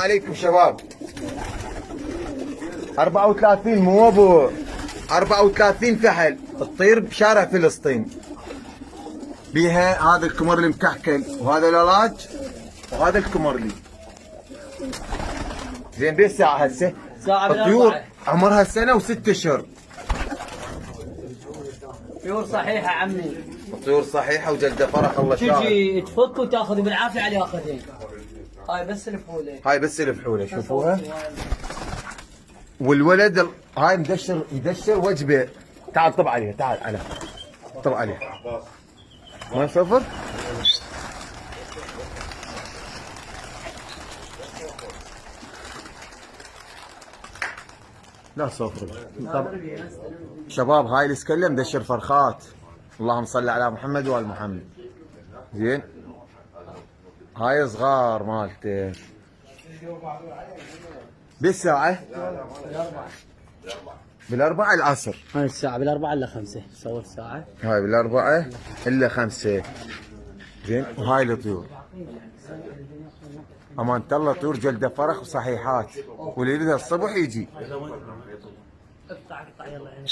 عليكم شباب. 34 مو ابو 34 فحل تطير بشارع فلسطين. بيها هذا الكمرلي مكحكل وهذا العلاج وهذا الكمرلي. زين بيه الساعة هسه؟ ساعة الطيور عمرها سنة وست اشهر. طيور صحيحة عمي. الطيور صحيحة وجلدة فرخ الله شاهد. تجي تفك وتاخذ بالعافية عليها خدين. هاي بس الفحولة. هاي بس الفحولة شوفوها. والولد هاي مدشر وجبه. تعال طب عليها تعال على طب عليها. ما صفر؟ لا صفر. طب شباب هاي الاسكله مدشر فرخات. اللهم صل على محمد وآل محمد. زين هاي صغار مالته. بالساعة؟ بالأربعة العصر. هاي الساعة بالأربعة إلا خمسة. صور ساعة. هاي بالأربعة إلا خمسة. زين وهاي الطيور. أمان الله طيور جلدة فرخ وصحيحات. واللي يريدها الصبح يجي. اقطع يلا هنا.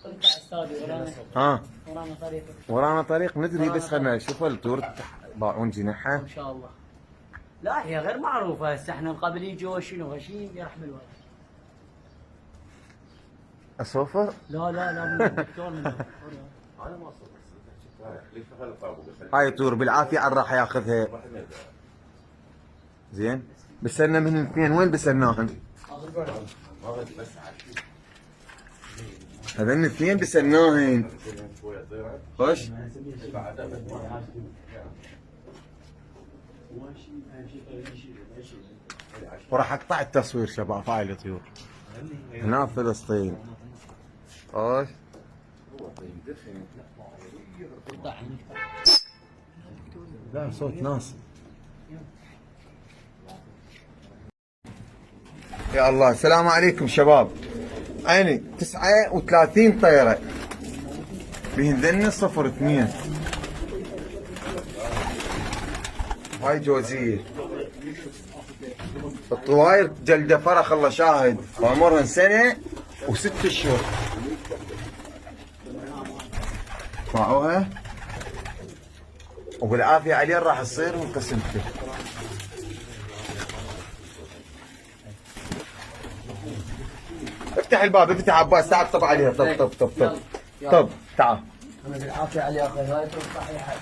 اقطع استاذي ورانا. ها. ورانا طريق. ورانا طريق ندري بس خلنا نشوف الطيور باعون جناحها. ما شاء الله. لا هي غير معروفة هسه احنا من قبل يجوا شنو غشيم يرحم الولد. الصفر؟ لا من الدكتور من هاي طيور بالعافية عن راح ياخذها. زين بسنا من الاثنين وين بسناهن؟ هذين الاثنين بسناهن. خش وراح اقطع التصوير شباب. هاي الطيور هنا في فلسطين. خش لا صوت ناس. يا الله. السلام عليكم شباب. عيني 39 طيرة بهندن 02. هاي جوزية. الطواير جلدة فرخ الله شاهد وعمرهن سنة وست اشهر. باعوها وبالعافية عليه راح تصير وقسمته. افتح الباب افتح عباس تعال طب عليها. طب تعال. انا بالعافية عليها اخي. هاي طيور صحيحة.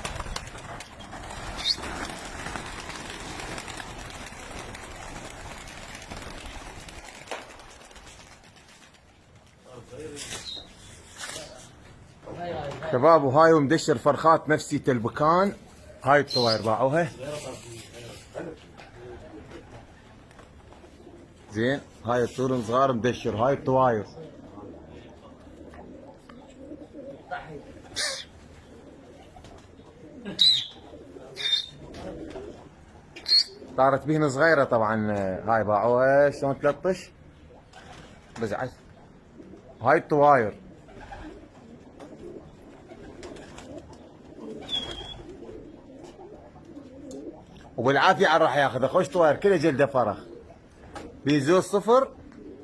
شباب وهاي ومدشر فرخات نفسية البكان. هاي الطواير باعوها. زين هاي الطيور صغار مدشر. هاي الطواير صارت بهن صغيرة طبعا. هاي باعوها شلون تلطش بزعت. هاي الطواير وبالعافية عن راح ياخذها. خوش طواير كلها جلدة فرخ. بيزوز صفر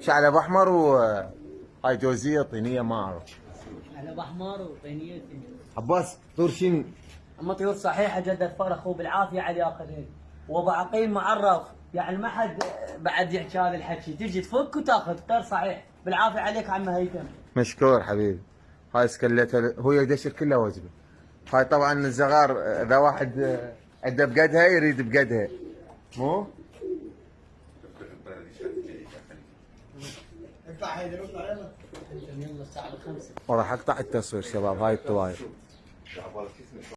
شعلب احمر وهاي جوزية طينية ما اعرف. شعلب احمر وطينية. عباس طيور شنو؟ اما طيور صحيحة جلدة فرخ وبالعافية على ياخذين. وابو عقيل معرف يعني ما حد بعد يحكي هذا الحكي. تجي تفك وتاخذ طير صحيح. بالعافية عليك عم هيثم. مشكور حبيبي. هاي سكلتها هو يدشر كلها وجبه. هاي طبعا الزغار اذا واحد عنده بقدها يريد بقدها مو؟ اطلع هيدا اطلع يلا. يلا الساعة 5. وراح اقطع التصوير شباب. هاي الطواير